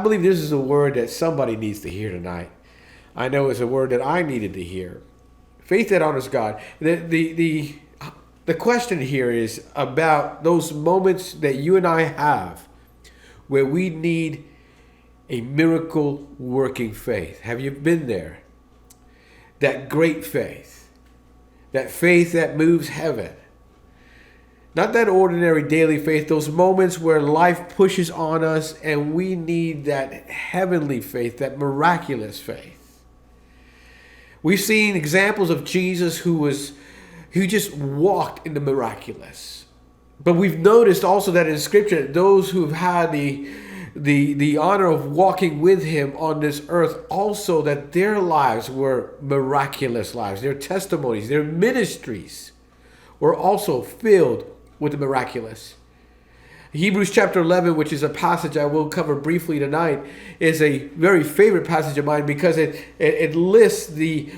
believe this is a word that somebody needs to hear tonight. I know it's a word that I needed to hear. Faith that honors God. The question here is about those moments that you and I have where we need a miracle working faith. Have you been there? That great faith. That faith that moves heaven. Not that ordinary daily faith, those moments where life pushes on us and we need that heavenly faith, that miraculous faith. We've seen examples of Jesus who just walked in the miraculous. But we've noticed also that in Scripture, those who've had the honor of walking with him on this earth, also that their lives were miraculous lives. Their testimonies, their ministries were also filled with the miraculous. Hebrews chapter 11, which is a passage I will cover briefly tonight, is a very favorite passage of mine because it lists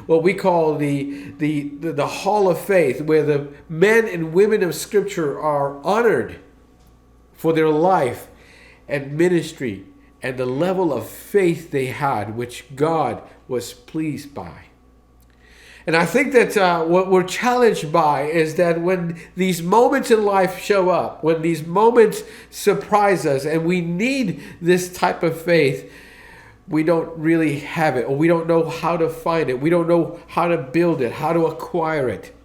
what we call the hall of faith, where the men and women of Scripture are honored for their life and ministry and the level of faith they had, which God was pleased by. And I think that what we're challenged by is that when these moments in life show up, when these moments surprise us and we need this type of faith, we don't really have it, or we don't know how to find it. We don't know how to build it, how to acquire it.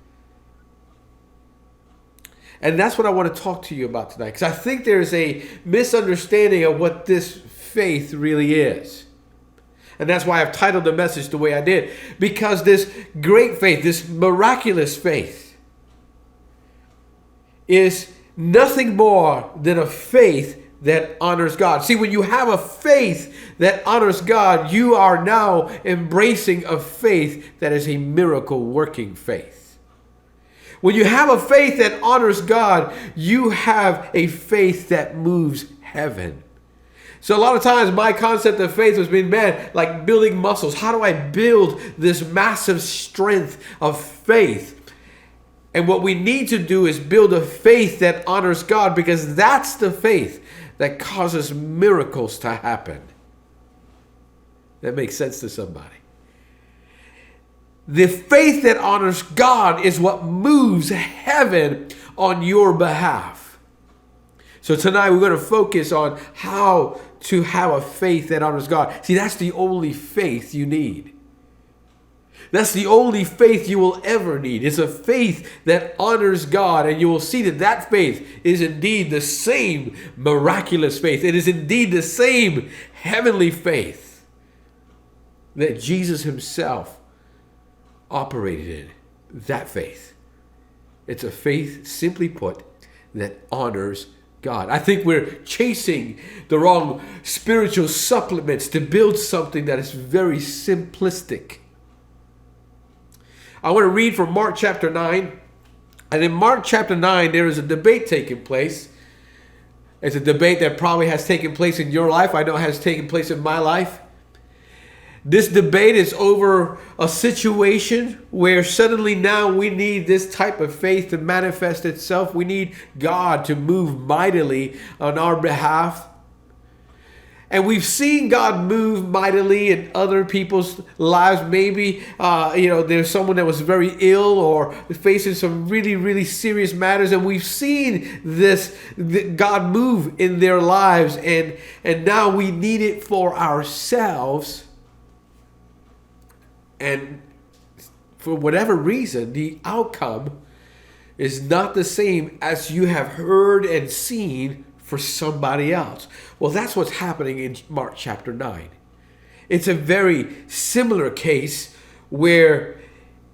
And that's what I want to talk to you about tonight, because I think there's a misunderstanding of what this faith really is. And that's why I've titled the message the way I did. Because this great faith, this miraculous faith, is nothing more than a faith that honors God. See, when you have a faith that honors God, you are now embracing a faith that is a miracle working faith. When you have a faith that honors God, you have a faith that moves heaven. So a lot of times my concept of faith was being, like building muscles. How do I build this massive strength of faith? And what we need to do is build a faith that honors God, because that's the faith that causes miracles to happen. That makes sense to somebody. The faith that honors God is what moves heaven on your behalf. So tonight we're going to focus on how to have a faith that honors God. See, that's the only faith you need. That's the only faith you will ever need. It's a faith that honors God, and you will see that that faith is indeed the same miraculous faith. It is indeed the same heavenly faith that Jesus himself operated in. That faith. It's a faith, simply put, that honors God. I think we're chasing the wrong spiritual supplements to build something that is very simplistic. I want to read from Mark chapter 9. And in Mark chapter 9, there is a debate taking place. It's a debate that probably has taken place in your life. I know it has taken place in my life. This debate is over a situation where suddenly now we need this type of faith to manifest itself. We need God to move mightily on our behalf. And we've seen God move mightily in other people's lives. Maybe, there's someone that was very ill or facing some really, really serious matters. And we've seen God move in their lives. And now we need it for ourselves. And for whatever reason, the outcome is not the same as you have heard and seen for somebody else. Well, that's what's happening in Mark chapter 9. It's a very similar case where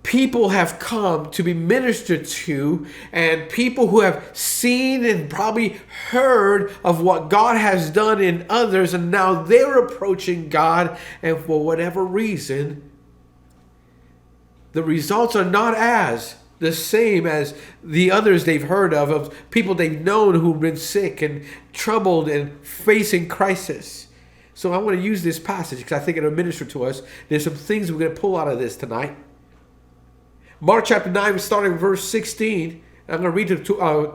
people have come to be ministered to, and people who have seen and probably heard of what God has done in others, and now they're approaching God, and for whatever reason, the results are not as the same as the others they've heard of people they've known who've been sick and troubled and facing crisis. So I want to use this passage because I think it'll minister to us. There's some things we're going to pull out of this tonight. Mark chapter 9, starting in verse 16. I'm going to read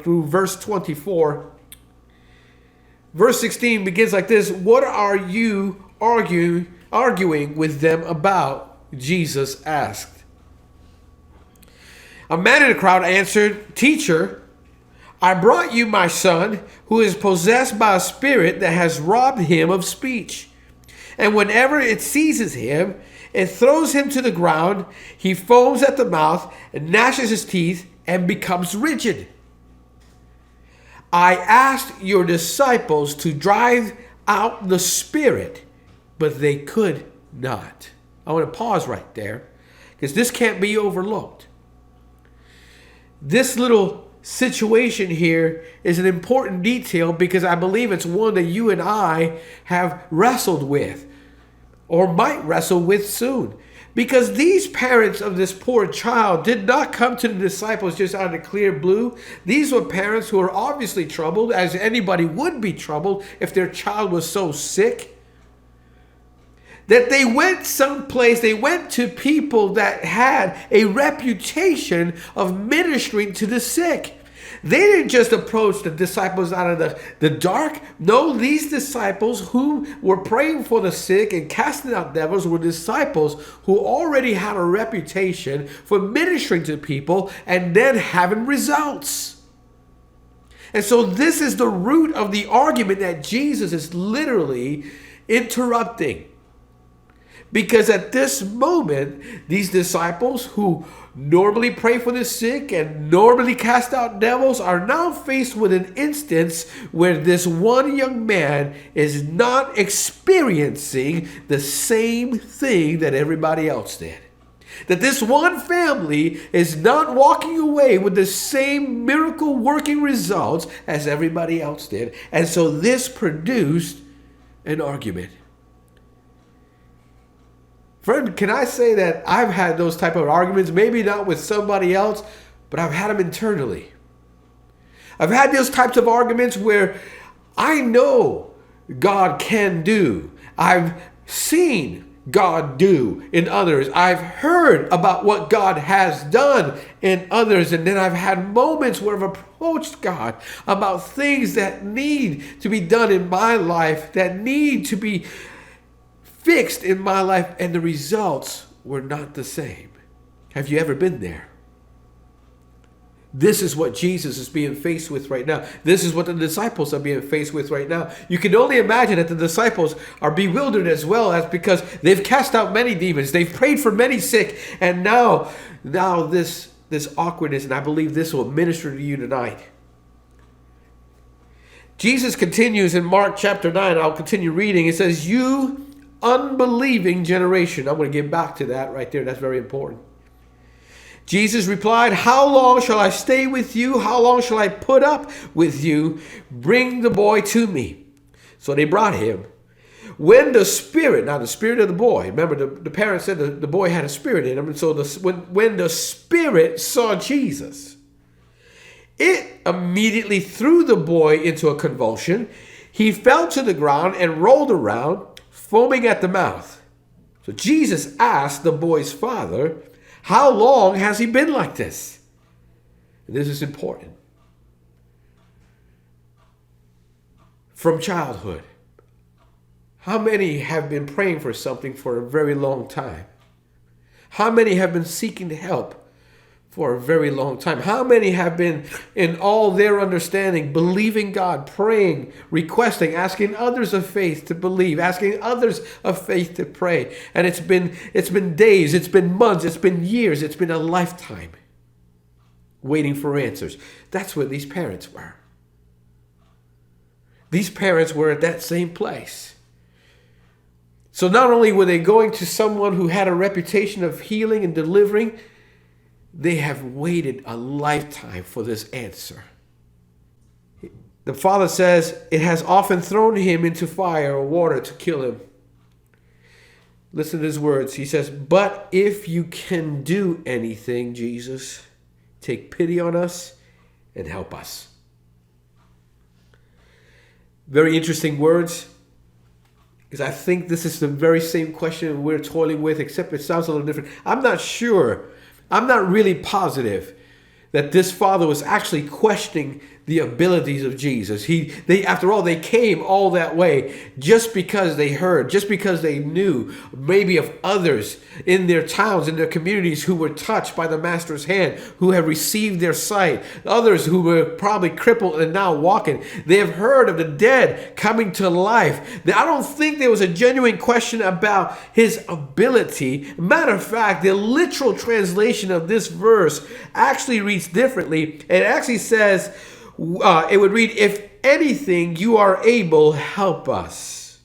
through verse 24. Verse 16 begins like this. What are you arguing with them about? Jesus asked. A man in the crowd answered, Teacher, I brought you my son, who is possessed by a spirit that has robbed him of speech. And whenever it seizes him, it throws him to the ground. He foams at the mouth and gnashes his teeth and becomes rigid. I asked your disciples to drive out the spirit, but they could not. I want to pause right there because this can't be overlooked. This little situation here is an important detail because I believe it's one that you and I have wrestled with or might wrestle with soon. Because these parents of this poor child did not come to the disciples just out of the clear blue. These were parents who were obviously troubled, as anybody would be troubled if their child was so sick. That they went someplace, they went to people that had a reputation of ministering to the sick. They didn't just approach the disciples out of the dark. No, these disciples who were praying for the sick and casting out devils were disciples who already had a reputation for ministering to people and then having results. And so this is the root of the argument that Jesus is literally interrupting. Because at this moment, these disciples who normally pray for the sick and normally cast out devils are now faced with an instance where this one young man is not experiencing the same thing that everybody else did. That this one family is not walking away with the same miracle working results as everybody else did. And so this produced an argument. Friend, can I say that I've had those type of arguments, maybe not with somebody else, but I've had them internally. I've had those types of arguments where I know God can do. I've seen God do in others. I've heard about what God has done in others. And then I've had moments where I've approached God about things that need to be done in my life, that need to be fixed in my life, and the results were not the same. Have you ever been there? This is what Jesus is being faced with right now. This is what the disciples are being faced with right now. You can only imagine that the disciples are bewildered as well, as because they've cast out many demons, they've prayed for many sick, and now this awkwardness, and I believe this will minister to you tonight. Jesus continues in Mark chapter 9. I'll continue reading. It says, "You unbelieving generation." I'm going to get back to that right there. That's very important. Jesus replied, "How long shall I stay with you? How long shall I put up with you? Bring the boy to me." So they brought him. When the spirit of the boy, remember the parents said the boy had a spirit in him. And so when the spirit saw Jesus, it immediately threw the boy into a convulsion. He fell to the ground and rolled around, foaming at the mouth. So Jesus asked the boy's father, "How long has he been like this?" And this is important. From childhood. How many have been praying for something for a very long time? How many have been seeking help for a very long time? How many have been, in all their understanding, believing God, praying, requesting, asking others of faith to believe, asking others of faith to pray? And it's been days, it's been months, it's been years, it's been a lifetime waiting for answers. That's where these parents were. These parents were at that same place. So not only were they going to someone who had a reputation of healing and delivering, they have waited a lifetime for this answer. The father says, "It has often thrown him into fire or water to kill him." Listen to his words. He says, "But if you can do anything, Jesus, take pity on us and help us." Very interesting words, because I think this is the very same question we're toiling with, except it sounds a little different. I'm not really positive that this father was actually questioning the abilities of Jesus. After all, they came all that way just because they heard, just because they knew maybe of others in their towns, in their communities who were touched by the Master's hand, who have received their sight, others who were probably crippled and now walking. They have heard of the dead coming to life. I don't think there was a genuine question about his ability. Matter of fact, the literal translation of this verse actually reads differently. It actually says, it would read, if anything you are able, help us.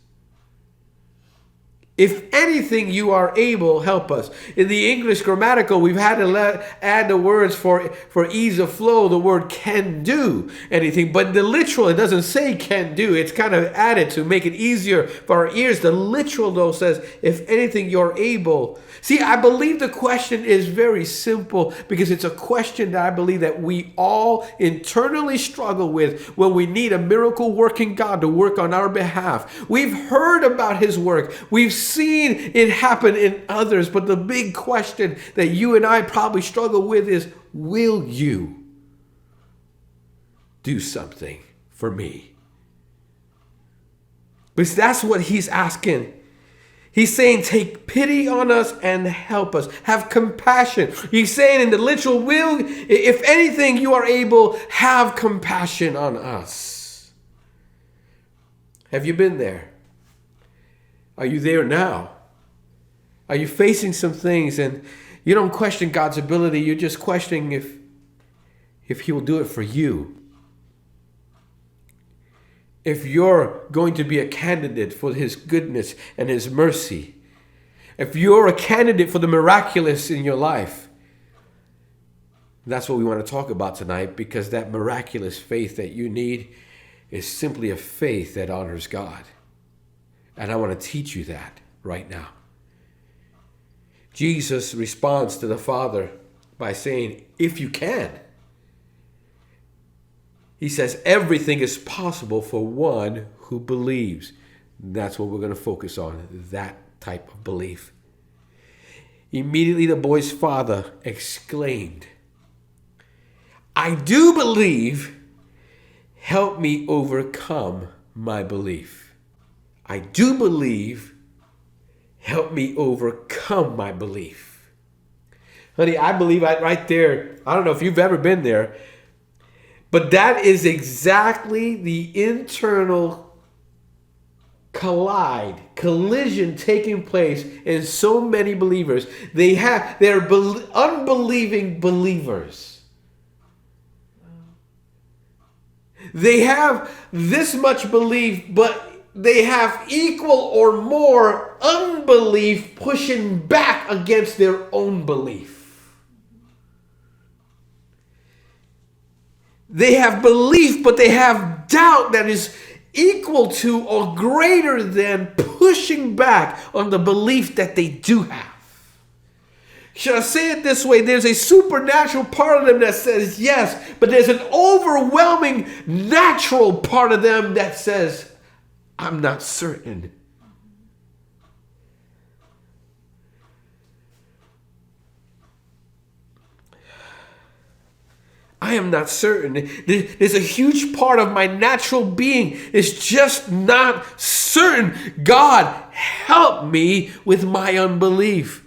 If anything you are able, help us. In the English grammatical, we've had to add the words for ease of flow, the word can do anything. But the literal, it doesn't say can do. It's kind of added to make it easier for our ears. The literal, though, says, if anything you're able. See, I believe the question is very simple because it's a question that I believe that we all internally struggle with when we need a miracle working God to work on our behalf. We've heard about his work. We've seen it happen in others. But the big question that you and I probably struggle with is, will you do something for me? Because that's what he's asking. He's saying, take pity on us and help us. Have compassion. He's saying in the literal, will, if anything you are able, have compassion on us. Have you been there? Are you there now? Are you facing some things and you don't question God's ability, you're just questioning if he will do it for you? If you're going to be a candidate for his goodness and his mercy, if you're a candidate for the miraculous in your life, that's what we want to talk about tonight, because that miraculous faith that you need is simply a faith that honors God. And I want to teach you that right now. Jesus responds to the Father by saying, if you can. He says everything is possible for one who believes. That's what we're going to focus on, that type of belief. Immediately the boy's father exclaimed, I do believe. Help me overcome my belief. I do believe. Help me overcome my belief. Honey, I believe right there, I don't know if you've ever been there, but that is exactly the internal collision taking place in so many believers. They're unbelieving believers. They have this much belief, but they have equal or more unbelief pushing back against their own belief. They have belief, but they have doubt that is equal to or greater than pushing back on the belief that they do have. Should I say it this way? There's a supernatural part of them that says yes, but there's an overwhelming natural part of them that says, I'm not certain. I am not certain. There's a huge part of my natural being is just not certain. God, help me with my unbelief.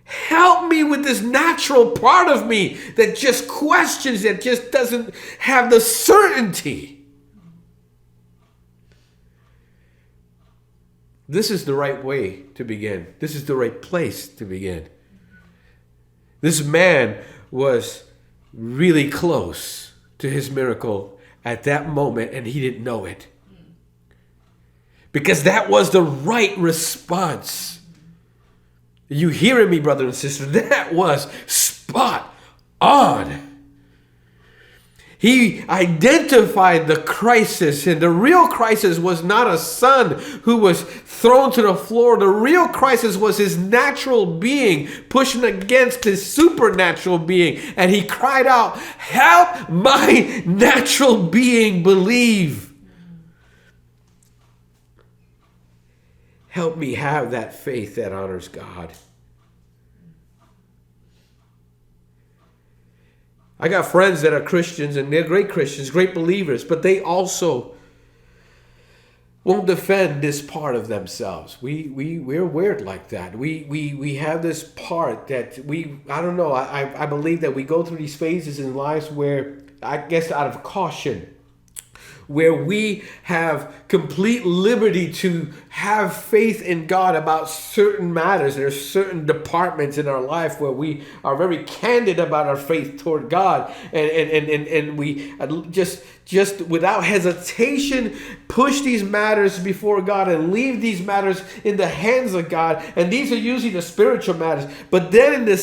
Help me with this natural part of me that just questions, that just doesn't have the certainty. This is the right way to begin. This is the right place to begin. This man was really close to his miracle at that moment, and he didn't know it. Because that was the right response. You hearing me, brother and sister? That was spot on. He identified the crisis, and the real crisis was not a son who was thrown to the floor. The real crisis was his natural being pushing against his supernatural being. And he cried out, help my natural being believe. Help me have that faith that honors God. I got friends that are Christians, and they're great Christians, great believers, but they also won't defend this part of themselves. We're weird like that. We have this part that I don't know, I believe that we go through these phases in lives where, I guess out of caution, where we have complete liberty to have faith in God about certain matters. There's certain departments in our life where we are very candid about our faith toward God, and we just without hesitation push these matters before God and leave these matters in the hands of God. And these are usually the spiritual matters. But then in the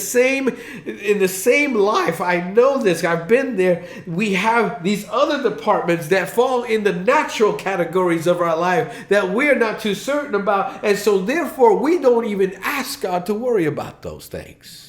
same life, I know this, I've been there, we have these other departments that fall in the natural categories of our life that we're not too certain about. And so therefore we don't even ask God to worry about those things.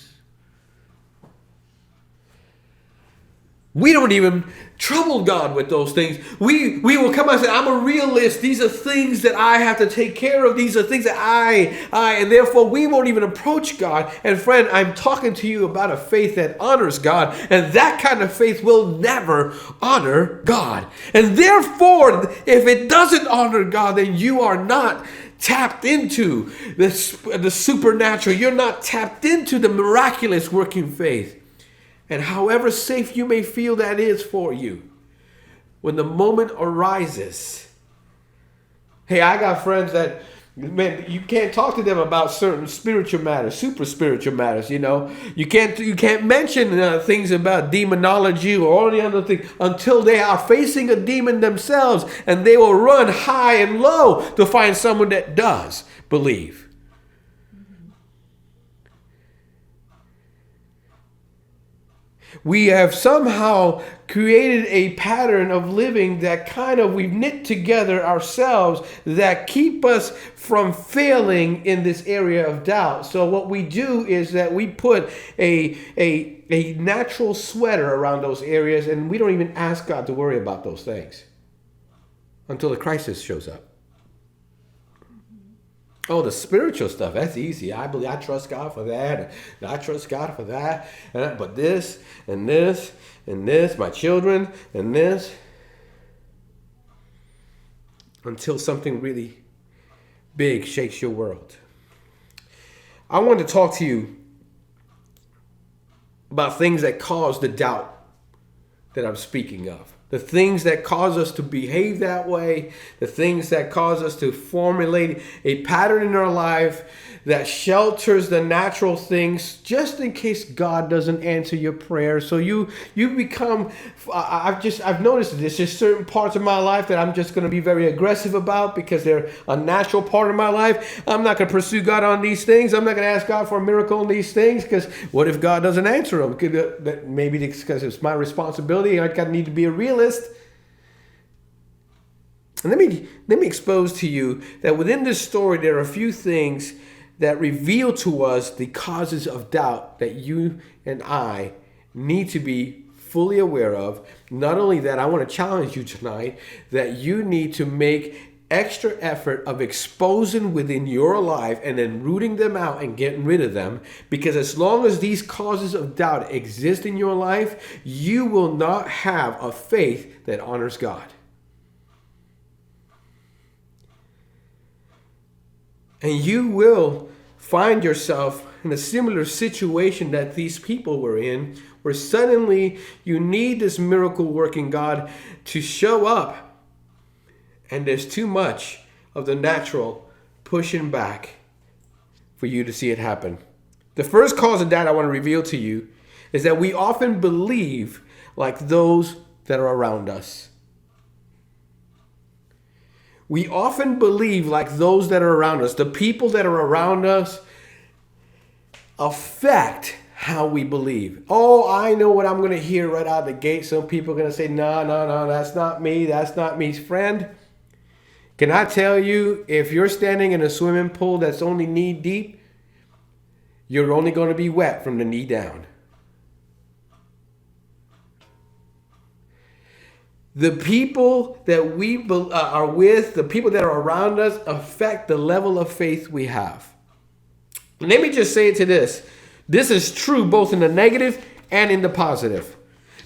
We don't even trouble God with those things. We will come out and say, I'm a realist. These are things that I have to take care of. These are things that and therefore we won't even approach God. And friend, I'm talking to you about a faith that honors God. And that kind of faith will never honor God. And therefore, if it doesn't honor God, then you are not tapped into the supernatural. You're not tapped into the miraculous working faith. And however safe you may feel that is for you, when the moment arises, hey, I got friends that, man, you can't talk to them about certain spiritual matters, super spiritual matters, you know. You can't mention things about demonology or any other thing until they are facing a demon themselves, and they will run high and low to find someone that does believe. We have somehow created a pattern of living that we've knit together ourselves that keep us from failing in this area of doubt. So what we do is that we put a natural sweater around those areas, and we don't even ask God to worry about those things until the crisis shows up. Oh, the spiritual stuff, that's easy. I trust God for that. And I trust God for that. But this, and this, and this, my children, and this. Until something really big shakes your world. I want to talk to you about things that cause the doubt that I'm speaking of. The things that cause us to behave that way, the things that cause us to formulate a pattern in our life that shelters the natural things just in case God doesn't answer your prayer. So you become, I've noticed there's just certain parts of my life that I'm just going to be very aggressive about because they're a natural part of my life. I'm not going to pursue God on these things. I'm not going to ask God for a miracle on these things because what if God doesn't answer them? Maybe because it's my responsibility. I need to be a realist. And let me expose to you that within this story there are a few things that reveal to us the causes of doubt that you and I need to be fully aware of. Not only that, I want to challenge you tonight that you need to make extra effort of exposing within your life and then rooting them out and getting rid of them. Because as long as these causes of doubt exist in your life, you will not have a faith that honors God. And you will find yourself in a similar situation that these people were in, where suddenly you need this miracle working God to show up, and there's too much of the natural pushing back for you to see it happen. The first cause of that I want to reveal to you is that we often believe like those that are around us. We often believe like those that are around us. The people that are around us affect how we believe. Oh, I know what I'm going to hear right out of the gate. Some people are going to say, no, that's not me. That's not me. Friend, can I tell you, if you're standing in a swimming pool that's only knee deep, you're only going to be wet from the knee down. The people that we are with, the people that are around us, affect the level of faith we have. Let me just say it to this. This is true both in the negative and in the positive.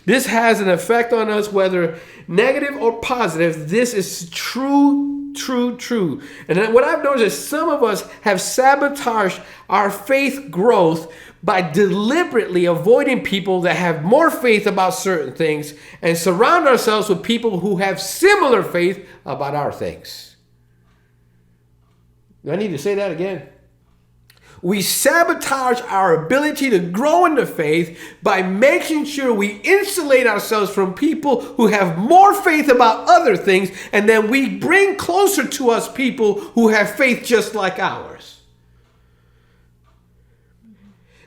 This has an effect on us, whether negative or positive. This is true, true, true. And then what I've noticed is some of us have sabotaged our faith growth by deliberately avoiding people that have more faith about certain things and surround ourselves with people who have similar faith about our things. Do I need to say that again? We sabotage our ability to grow in the faith by making sure we insulate ourselves from people who have more faith about other things, and then we bring closer to us people who have faith just like ours.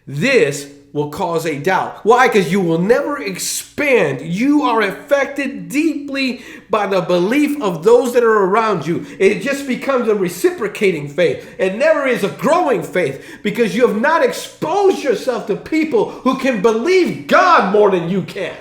This will cause a doubt. Why? Because you will never expand. You are affected deeply by the belief of those that are around you. It just becomes a reciprocating faith. It never is a growing faith because you have not exposed yourself to people who can believe God more than you can.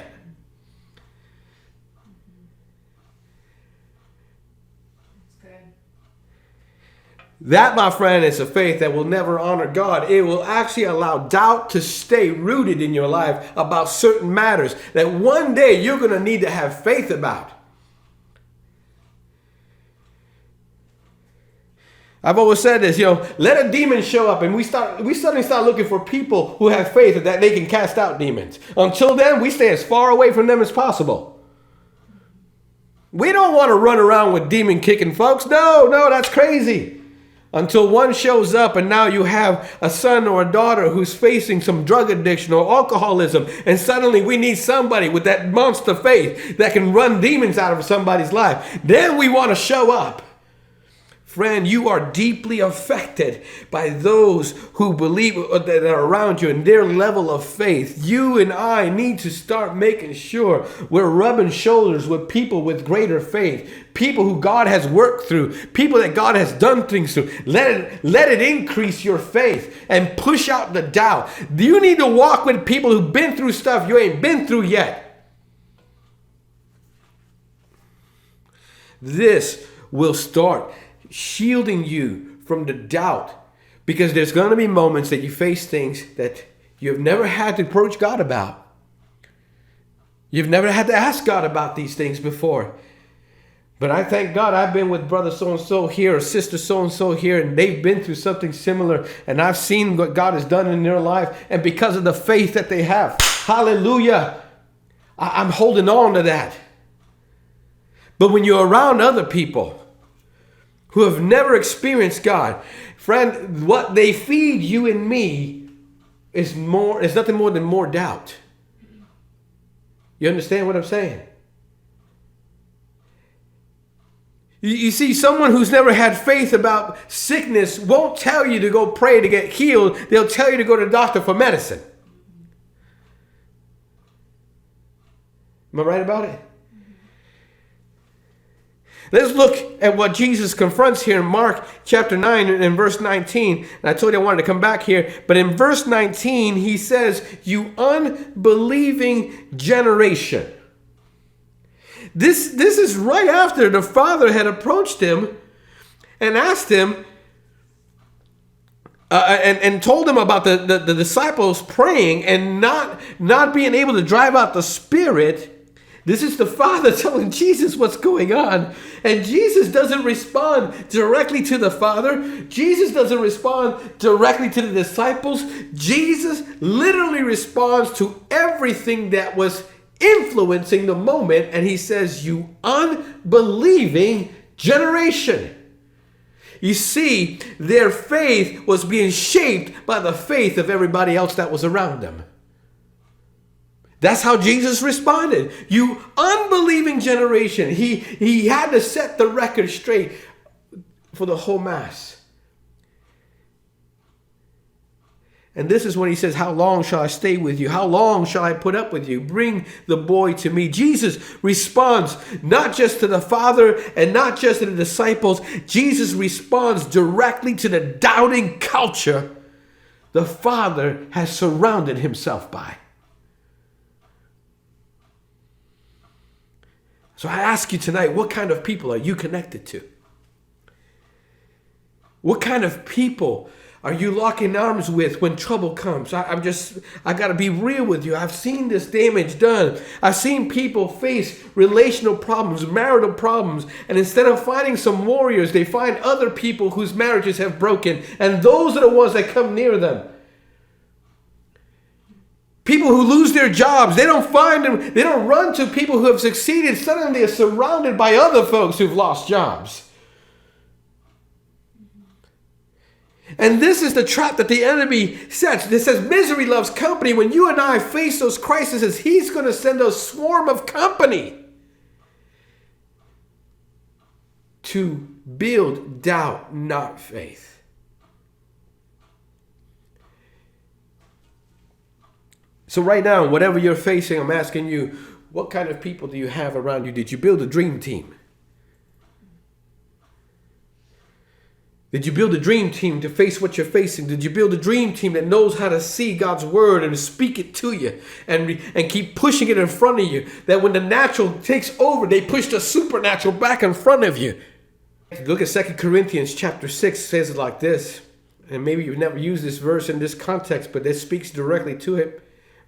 That, my friend, is a faith that will never honor God. It will actually allow doubt to stay rooted in your life about certain matters that one day you're going to need to have faith about. I've always said this, let a demon show up and we suddenly start looking for people who have faith that they can cast out demons. Until then, we stay as far away from them as possible. We don't want to run around with demon kicking folks. No, that's crazy. Until one shows up and now you have a son or a daughter who's facing some drug addiction or alcoholism, and suddenly we need somebody with that monster faith that can run demons out of somebody's life. Then we want to show up. Friend, you are deeply affected by those who believe that are around you and their level of faith. You and I need to start making sure we're rubbing shoulders with people with greater faith, people who God has worked through, people that God has done things through. Let it increase your faith and push out the doubt. You need to walk with people who've been through stuff you ain't been through yet. This will start shielding you from the doubt, because there's going to be moments that you face things that you've never had to approach God about. You've never had to ask God about these things before. But I thank God I've been with brother so-and-so here or sister so-and-so here, and they've been through something similar, and I've seen what God has done in their life, and because of the faith that they have, hallelujah, I'm holding on to that. But when you're around other people who have never experienced God, friend, what they feed you and me is nothing more than more doubt. You understand what I'm saying? You see, someone who's never had faith about sickness won't tell you to go pray to get healed. They'll tell you to go to the doctor for medicine. Am I right about it? Let's look at what Jesus confronts here in Mark chapter 9 and verse 19. And I told you I wanted to come back here. But in verse 19, he says, "You unbelieving generation." This is right after the Father had approached him and asked him and told him about the disciples praying and not being able to drive out the spirit. This is the Father telling Jesus what's going on. And Jesus doesn't respond directly to the Father. Jesus doesn't respond directly to the disciples. Jesus literally responds to everything that was influencing the moment. And he says, "You unbelieving generation." You see, their faith was being shaped by the faith of everybody else that was around them. That's how Jesus responded. "You unbelieving generation." He had to set the record straight for the whole mass. And this is when he says, "How long shall I stay with you? How long shall I put up with you? Bring the boy to me." Jesus responds not just to the Father and not just to the disciples. Jesus responds directly to the doubting culture the Father has surrounded himself by. So I ask you tonight, what kind of people are you connected to? What kind of people Are you locking arms with when trouble comes? I got to be real with you. I've seen this damage done. I've seen people face relational problems, marital problems, and instead of finding some warriors, they find other people whose marriages have broken, and those are the ones that come near them. People who lose their jobs, they don't find them, they don't run to people who have succeeded. Suddenly they're surrounded by other folks who've lost jobs. And this is the trap that the enemy sets. It says misery loves company. When you and I face those crises, he's going to send a swarm of company to build doubt, not faith. So right now, whatever you're facing, I'm asking you, what kind of people do you have around you? Did you build a dream team? Did you build a dream team to face what you're facing? Did you build a dream team that knows how to see God's word and speak it to you and keep pushing it in front of you? That when the natural takes over, they push the supernatural back in front of you. Look at 2 Corinthians chapter 6. It says it like this. And maybe you've never used this verse in this context, but this speaks directly to it.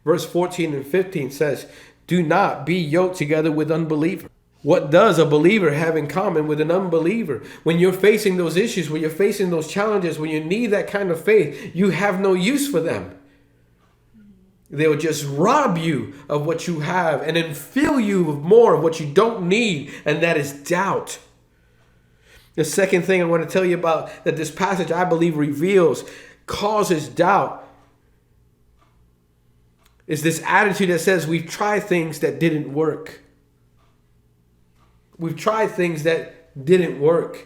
Verse 14 and 15 says, do not be yoked together with unbelievers. What does a believer have in common with an unbeliever? When you're facing those issues, when you're facing those challenges, when you need that kind of faith, you have no use for them. They'll just rob you of what you have and then fill you with more of what you don't need, and that is doubt. The second thing I want to tell you about that this passage, I believe, reveals, causes doubt, is this attitude that says we've tried things that didn't work. We've tried things that didn't work.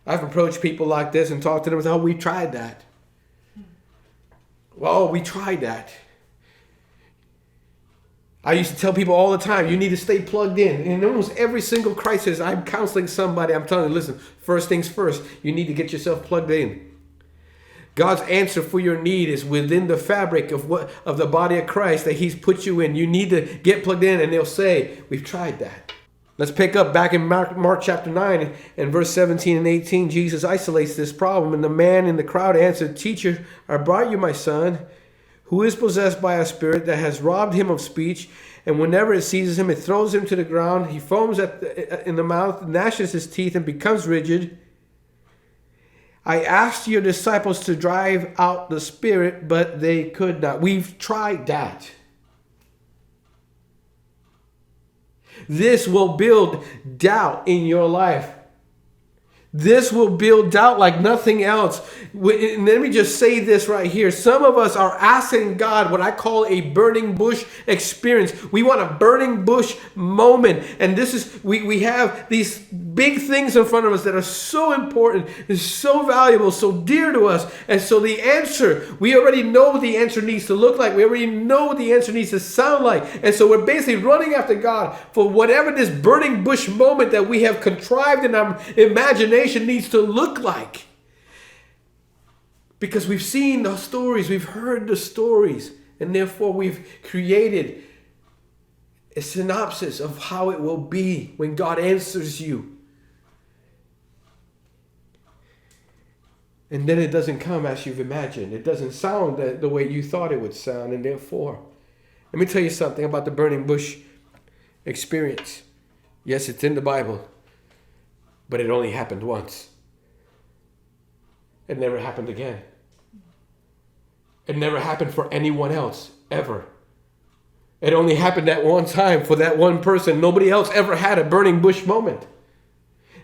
I've approached people like this and talked to them and said, oh, we tried that. Well, we tried that. I used to tell people all the time, you need to stay plugged in. In almost every single crisis, I'm counseling somebody. I'm telling them, listen, first things first, you need to get yourself plugged in. God's answer for your need is within the fabric of the body of Christ that he's put you in. You need to get plugged in, and they'll say, we've tried that. Let's pick up back in Mark chapter 9 and verse 17 and 18. Jesus isolates this problem, and the man in the crowd answered, Teacher, I brought you my son, who is possessed by a spirit that has robbed him of speech, and whenever it seizes him, it throws him to the ground. He foams in the mouth, gnashes his teeth, and becomes rigid. I asked your disciples to drive out the spirit, but they could not. We've tried that. This will build doubt in your life. This will build doubt like nothing else. And let me just say this right here. Some of us are asking God what I call a burning bush experience. We want a burning bush moment. And this is, we have these big things in front of us that are so important, and so valuable, so dear to us. And so the answer, we already know what the answer needs to look like. We already know what the answer needs to sound like. And so we're basically running after God for whatever this burning bush moment that we have contrived in our imagination needs to look like. Because we've seen the stories, we've heard the stories, and therefore we've created a synopsis of how it will be when God answers you. And then it doesn't come as you've imagined. It doesn't sound the way you thought it would sound, and therefore, let me tell you something about the burning bush experience. Yes, it's in the Bible. But it only happened once. It never happened again. It never happened for anyone else, ever. It only happened that one time for that one person. Nobody else ever had a burning bush moment.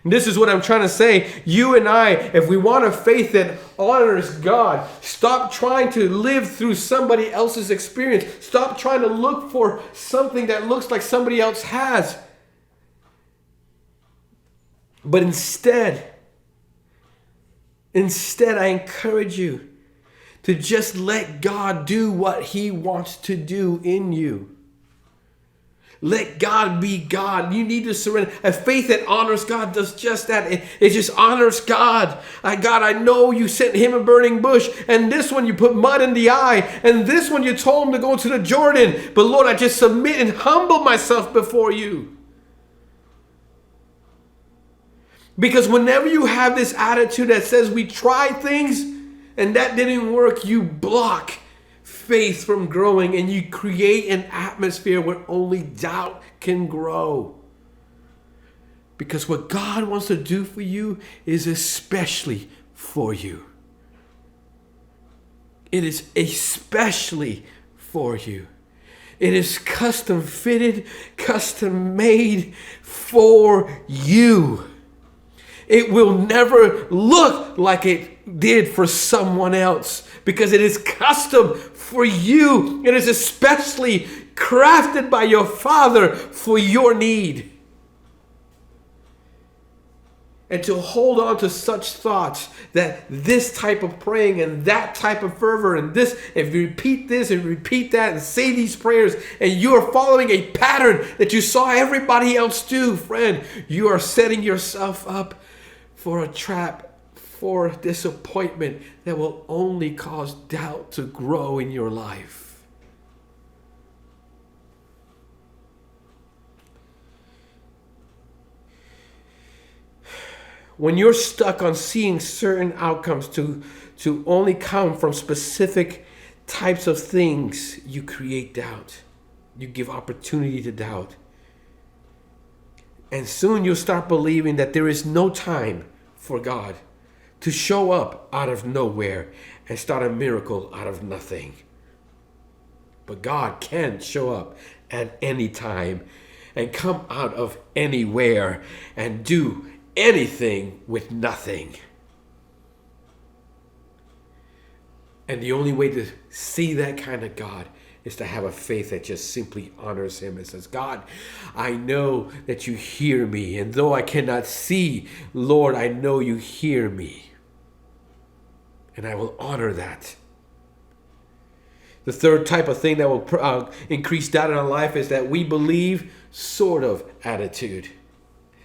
And this is what I'm trying to say. You and I, if we want a faith that honors God, stop trying to live through somebody else's experience. Stop trying to look for something that looks like somebody else has. But instead, I encourage you to just let God do what he wants to do in you. Let God be God. You need to surrender. A faith that honors God does just that. It just honors God. God, I know you sent him a burning bush, and this one you put mud in the eye, and this one you told him to go to the Jordan. But Lord, I just submit and humble myself before you. Because whenever you have this attitude that says we try things and that didn't work, you block faith from growing, and you create an atmosphere where only doubt can grow. Because what God wants to do for you is especially for you. It is especially for you. It is custom fitted, custom made for you. It will never look like it did for someone else because it is custom for you. It is especially crafted by your Father for your need. And to hold on to such thoughts that this type of praying and that type of fervor and this, if you repeat this and repeat that and say these prayers and you are following a pattern that you saw everybody else do, friend, you are setting yourself up for a trap, for disappointment that will only cause doubt to grow in your life. When you're stuck on seeing certain outcomes to only come from specific types of things, you create doubt. You give opportunity to doubt. And soon you'll start believing that there is no time for God to show up out of nowhere and start a miracle out of nothing. But God can show up at any time and come out of anywhere and do anything with nothing. And the only way to see that kind of God is to have a faith that just simply honors him and says, God, I know that you hear me. And though I cannot see, Lord, I know you hear me. And I will honor that. The third type of thing that will increase doubt in our life is that we believe sort of attitude.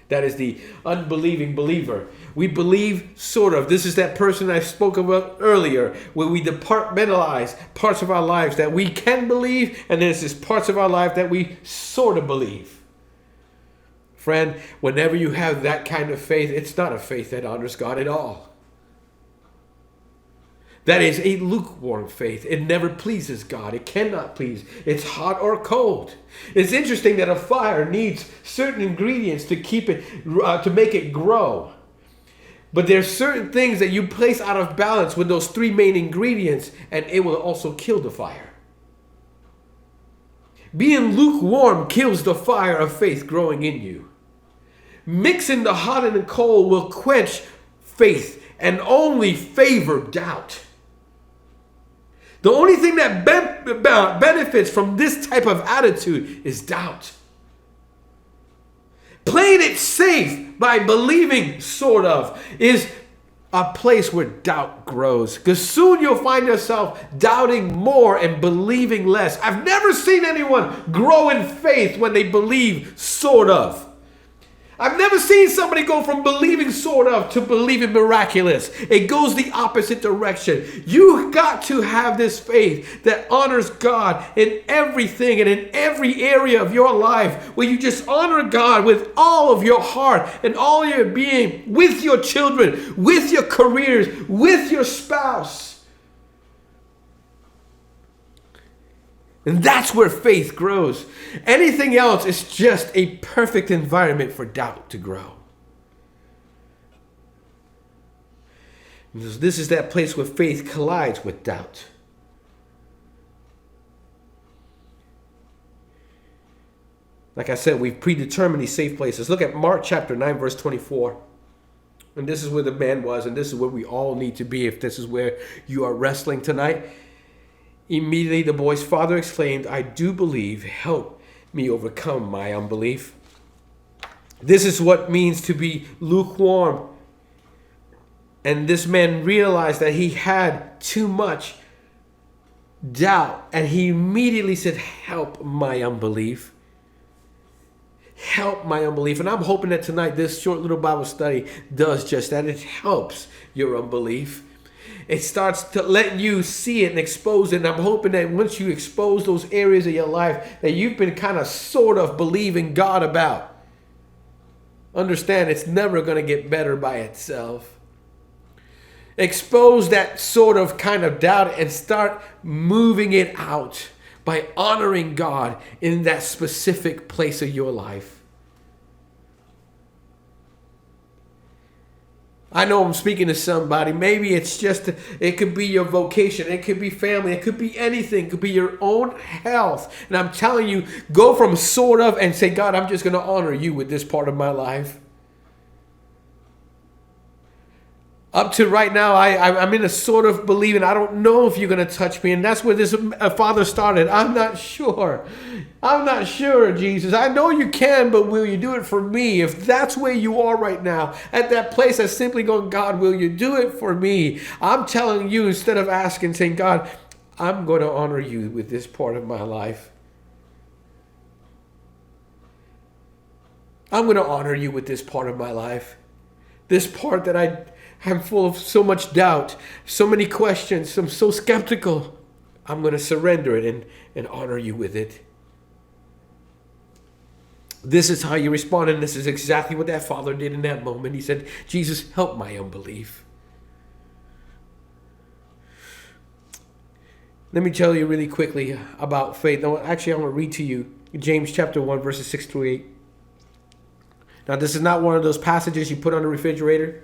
That is the unbelieving believer. We believe sort of. This is that person I spoke about earlier, where we departmentalize parts of our lives that we can believe, and there's this parts of our life that we sort of believe. Friend, whenever you have that kind of faith, it's not a faith that honors God at all. That is a lukewarm faith. It never pleases God. It cannot please. It's hot or cold. It's interesting that a fire needs certain ingredients to keep it, to make it grow. But there's certain things that you place out of balance with those three main ingredients, and it will also kill the fire. Being lukewarm kills the fire of faith growing in you. Mixing the hot and the cold will quench faith and only favor doubt. The only thing that benefits from this type of attitude is doubt. Playing it safe by believing sort of is a place where doubt grows. Because soon you'll find yourself doubting more and believing less. I've never seen anyone grow in faith when they believe sort of. I've never seen somebody go from believing sort of to believing miraculous. It goes the opposite direction. You got to have this faith that honors God in everything and in every area of your life, where you just honor God with all of your heart and all your being, with your children, with your careers, with your spouse. And that's where faith grows. Anything else is just a perfect environment for doubt to grow. This is that place where faith collides with doubt. Like I said, we've predetermined these safe places. Look at Mark chapter 9, verse 24. And this is where the man was, and this is where we all need to be if this is where you are wrestling tonight. Immediately the boy's father exclaimed, I do believe, help me overcome my unbelief. This is what it means to be lukewarm. And this man realized that he had too much doubt, and he immediately said, help my unbelief. Help my unbelief. And I'm hoping that tonight this short little Bible study does just that. It helps your unbelief. It starts to let you see it and expose it. And I'm hoping that once you expose those areas of your life that you've been kind of sort of believing God about, understand it's never going to get better by itself. Expose that sort of kind of doubt and start moving it out by honoring God in that specific place of your life. I know I'm speaking to somebody. Maybe it's just, it could be your vocation. It could be family. It could be anything. It could be your own health. And I'm telling you, go from sort of and say, God, I'm just going to honor you with this part of my life. Up to right now, I'm in a sort of believing. I don't know if you're going to touch me. And that's where this father started. I'm not sure. I'm not sure, Jesus. I know you can, but will you do it for me? If that's where you are right now, at that place, that's simply going, God, will you do it for me? I'm telling you, instead of asking, saying, God, I'm going to honor you with this part of my life. I'm going to honor you with this part of my life. This part that I'm full of so much doubt, so many questions, I'm so skeptical. I'm going to surrender it and honor you with it. This is how you respond, and this is exactly what that father did in that moment. He said, Jesus, help my unbelief. Let me tell you really quickly about faith. Actually, I'm going to read to you James chapter 1, verses 6 through 8. Now, this is not one of those passages you put on the refrigerator,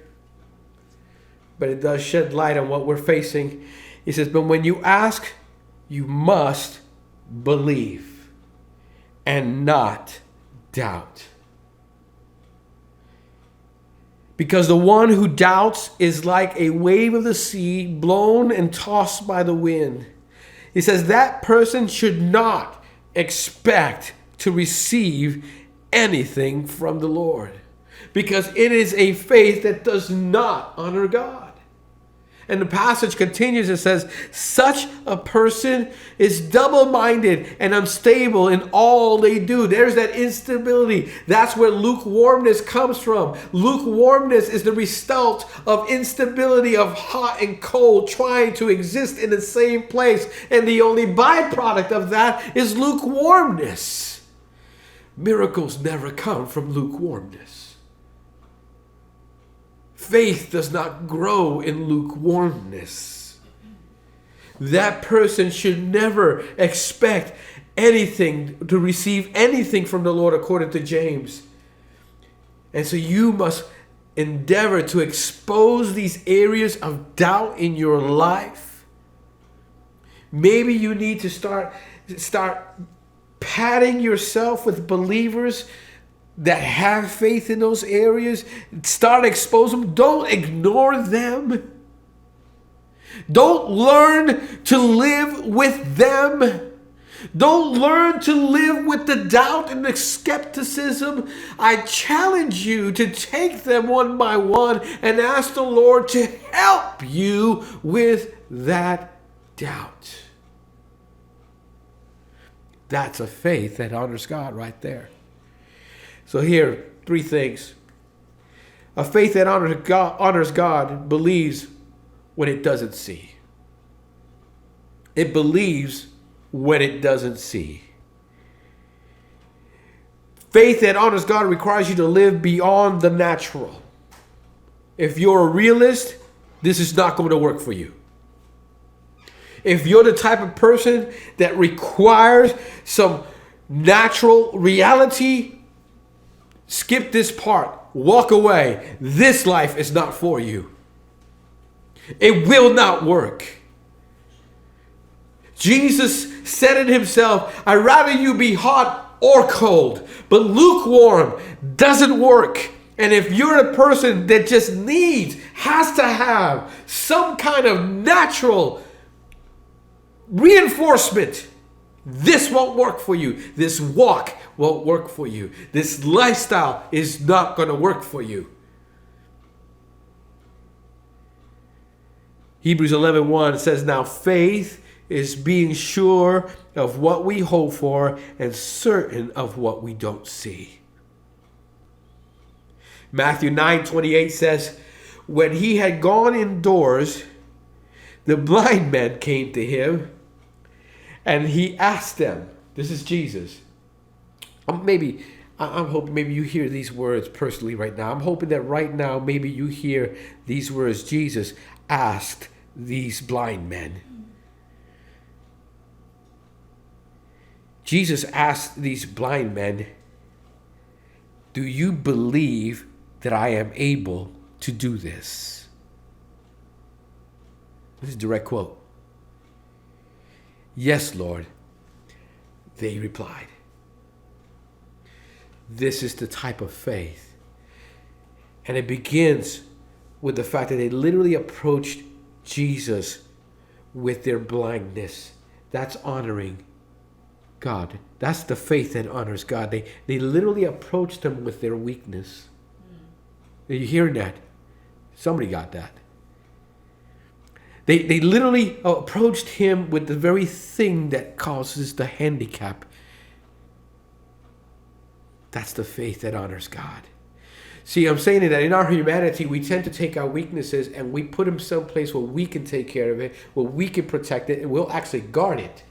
but it does shed light on what we're facing. He says, but when you ask, you must believe and not doubt. Because the one who doubts is like a wave of the sea blown and tossed by the wind. He says that person should not expect to receive anything from the Lord, because it is a faith that does not honor God. And the passage continues and says, such a person is double-minded and unstable in all they do. There's that instability. That's where lukewarmness comes from. Lukewarmness is the result of instability, of hot and cold trying to exist in the same place. And the only byproduct of that is lukewarmness. Miracles never come from lukewarmness. Faith does not grow in lukewarmness. That person should never expect anything, to receive anything from the Lord, according to James. And so you must endeavor to expose these areas of doubt in your life. Maybe you need to start patting yourself with believers that have faith in those areas. Start exposing them. Don't ignore them. Don't learn to live with them. Don't learn to live with the doubt and the skepticism. I challenge you to take them one by one and ask the Lord to help you with that doubt. That's a faith that honors God right there. So here, three things. A faith that honors God believes when it doesn't see. It believes when it doesn't see. Faith that honors God requires you to live beyond the natural. If you're a realist, this is not going to work for you. If you're the type of person that requires some natural reality, skip this part. Walk away. This life is not for you. It will not work. Jesus said it himself, I'd rather you be hot or cold, but lukewarm doesn't work. And if you're a person that just has to have some kind of natural reinforcement, this won't work for you. This walk won't work for you. This lifestyle is not going to work for you. Hebrews 11:1 says, now faith is being sure of what we hope for and certain of what we don't see. Matthew 9:28 says, when he had gone indoors, the blind men came to him, and he asked them, this is Jesus. I'm hoping maybe you hear these words personally right now. I'm hoping that right now maybe you hear these words. Jesus, asked these blind men. Jesus asked these blind men, "Do you believe that I am able to do this?" This is a direct quote. "Yes, Lord," they replied. This is the type of faith. And it begins with the fact that they literally approached Jesus with their blindness. That's honoring God. That's the faith that honors God. They literally approached him with their weakness. Are you hearing that? Somebody got that. They literally approached him with the very thing that causes the handicap. That's the faith that honors God. See, I'm saying that in our humanity, we tend to take our weaknesses and we put them someplace where we can take care of it, where we can protect it, and we'll actually guard it.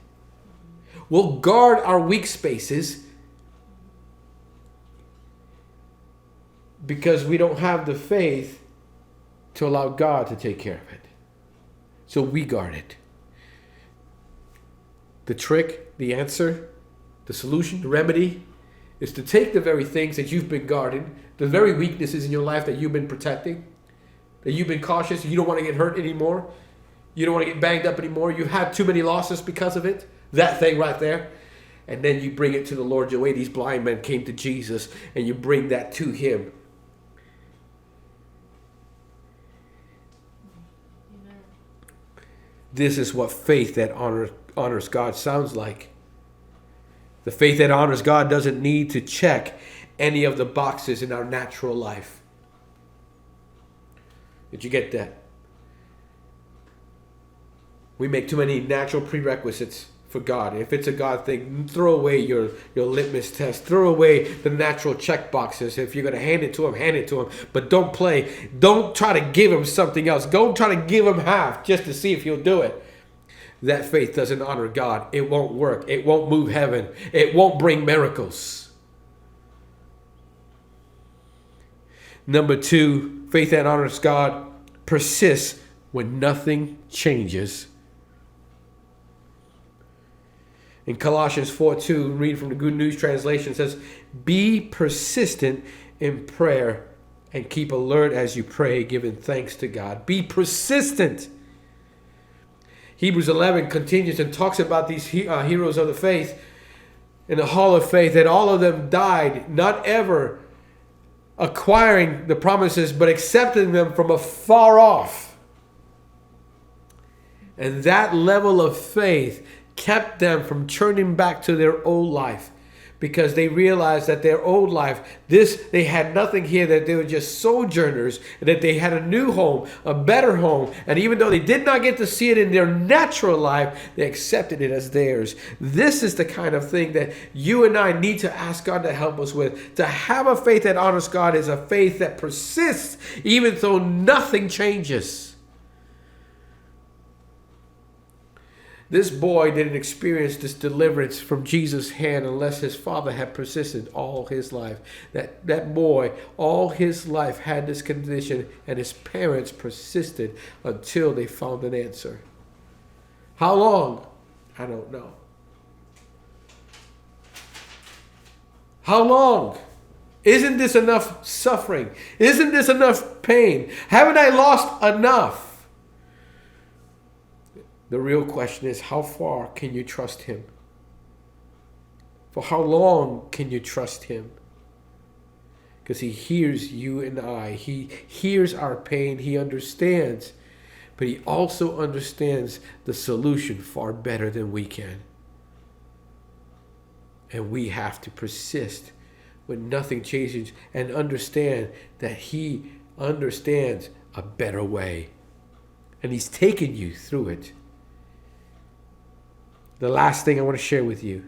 We'll guard our weak spaces because we don't have the faith to allow God to take care of it. So we guard it. The trick, the answer, the solution, the remedy is to take the very things that you've been guarding, the very weaknesses in your life that you've been protecting, that you've been cautious, you don't want to get hurt anymore, you don't want to get banged up anymore, you had too many losses because of it, that thing right there, and then you bring it to the Lord the way these blind men came to Jesus, and you bring that to him. Amen. This is what faith that honors God sounds like. The faith that honors God doesn't need to check any of the boxes in our natural life. Did you get that? We make too many natural prerequisites for God. If it's a God thing, throw away your litmus test. Throw away the natural check boxes. If you're going to hand it to him, hand it to him. But don't play. Don't try to give him something else. Don't try to give him half just to see if he'll do it. That faith doesn't honor God. It won't work. It won't move heaven. It won't bring miracles. Number 2, faith that honors God persists when nothing changes. In Colossians 4:2, read from the Good News Translation, it says, "Be persistent in prayer and keep alert as you pray, giving thanks to God." Be persistent. Hebrews 11 continues and talks about these heroes of the faith in the hall of faith, that all of them died, not ever acquiring the promises, but accepting them from afar off. And that level of faith kept them from turning back to their old life, because they realized that their old life, they had nothing here, that they were just sojourners, and that they had a new home, a better home. And even though they did not get to see it in their natural life, they accepted it as theirs. This is the kind of thing that you and I need to ask God to help us with. To have a faith that honors God is a faith that persists even though nothing changes. This boy didn't experience this deliverance from Jesus' hand unless his father had persisted all his life. That boy, all his life, had this condition, and his parents persisted until they found an answer. How long? I don't know. How long? Isn't this enough suffering? Isn't this enough pain? Haven't I lost enough? The real question is, how far can you trust him? For how long can you trust him? Because he hears you and I. He hears our pain. He understands. But he also understands the solution far better than we can. And we have to persist when nothing changes and understand that he understands a better way. And he's taken you through it. The last thing I want to share with you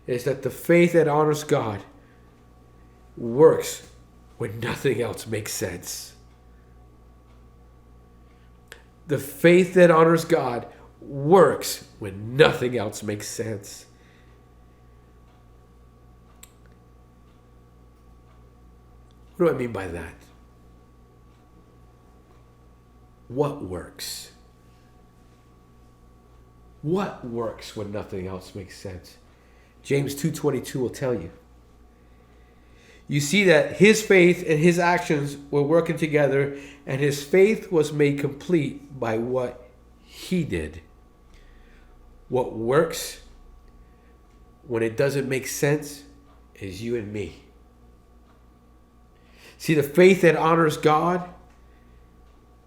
is that the faith that honors God works when nothing else makes sense. The faith that honors God works when nothing else makes sense. What do I mean by that? what works? What works when nothing else makes sense? James 2:22 will tell you. You see that his faith and his actions were working together, and his faith was made complete by what he did. What works when it doesn't make sense is you and me. See, the faith that honors God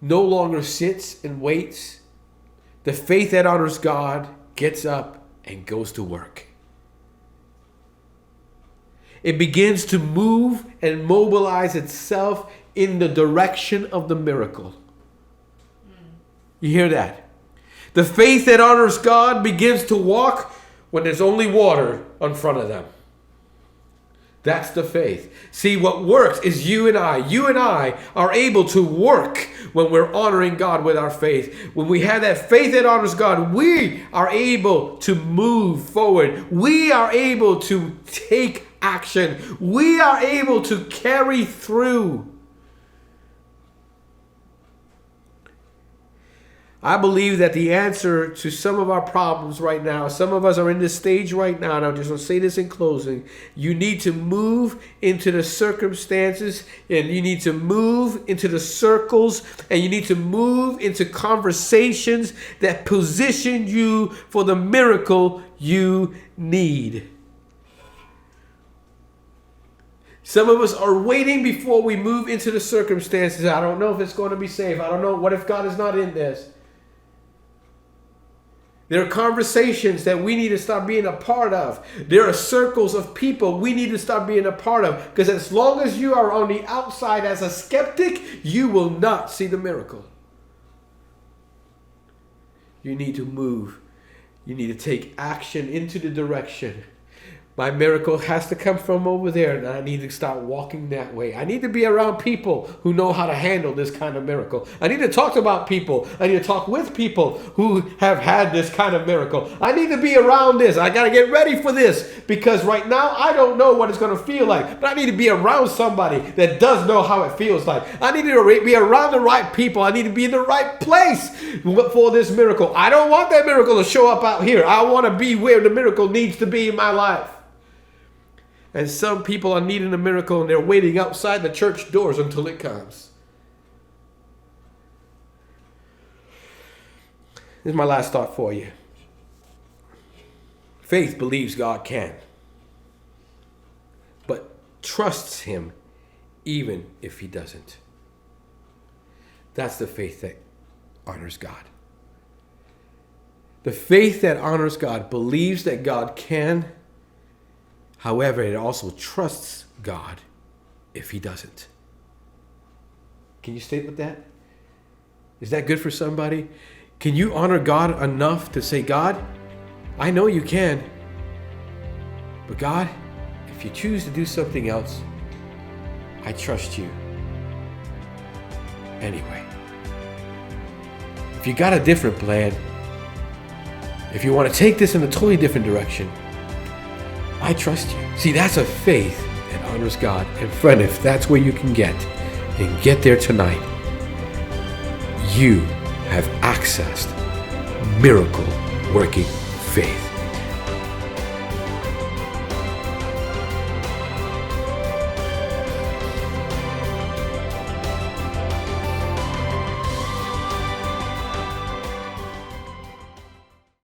no longer sits and waits. The faith that honors God gets up and goes to work. It begins to move and mobilize itself in the direction of the miracle. You hear that? The faith that honors God begins to walk when there's only water in front of them. That's the faith. See, what works is you and I. You and I are able to work when we're honoring God with our faith. When we have that faith that honors God, we are able to move forward. We are able to take action. We are able to carry through. I believe that the answer to some of our problems right now, some of us are in this stage right now, and I'm just going to say this in closing. You need to move into the circumstances, and you need to move into the circles, and you need to move into conversations that position you for the miracle you need. Some of us are waiting before we move into the circumstances. I don't know if it's going to be safe. I don't know. What if God is not in this? There are conversations that we need to start being a part of. There are circles of people we need to start being a part of. Because as long as you are on the outside as a skeptic, you will not see the miracle. You need to move. You need to take action into the direction. My miracle has to come from over there, and I need to start walking that way. I need to be around people who know how to handle this kind of miracle. I need to talk about people. I need to talk with people who have had this kind of miracle. I need to be around this. I got to get ready for this, because right now I don't know what it's going to feel like, but I need to be around somebody that does know how it feels like. I need to be around the right people. I need to be in the right place for this miracle. I don't want that miracle to show up out here. I want to be where the miracle needs to be in my life. And some people are needing a miracle, and they're waiting outside the church doors until it comes. This is my last thought for you. Faith believes God can, but trusts him even if he doesn't. That's the faith that honors God. The faith that honors God believes that God can. However, it also trusts God if he doesn't. Can you state with that? Is that good for somebody? Can you honor God enough to say, God, I know you can, but God, if you choose to do something else, I trust you anyway. If you got a different plan, if you want to take this in a totally different direction, I trust you. See, that's a faith that honors God. And friend, if that's where you can get, and get there tonight, you have accessed miracle working faith.